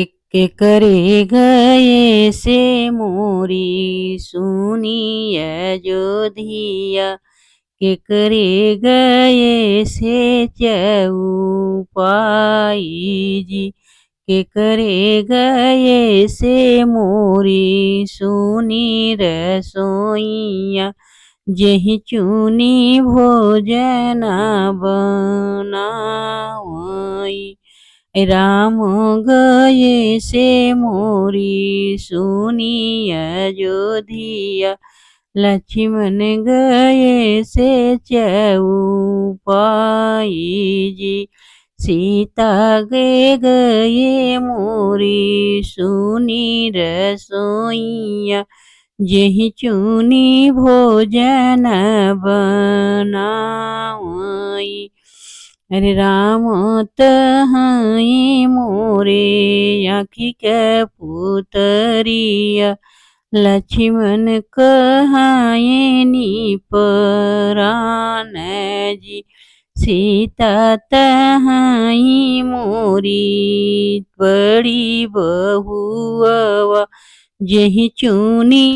के करे गए से मोरी सुनी अयोध्या के करे गए से चौपाई जी के करे गए से मोरी सुनी रसोइया जेहि चुनी भोजन बनावई राम गए से मोरी सुनी अयोध्या लक्ष्मण गए से चौपाई जी सीता गए मोरी सुनी रसोइया जेहि चुनी भोजन बनावई अरे राम तहाई मोरे आँखी के पुतरिया लक्ष्मण कहाए निपरान जी सीता तहाई मोरी बड़ी बहुआ जेहि चुनी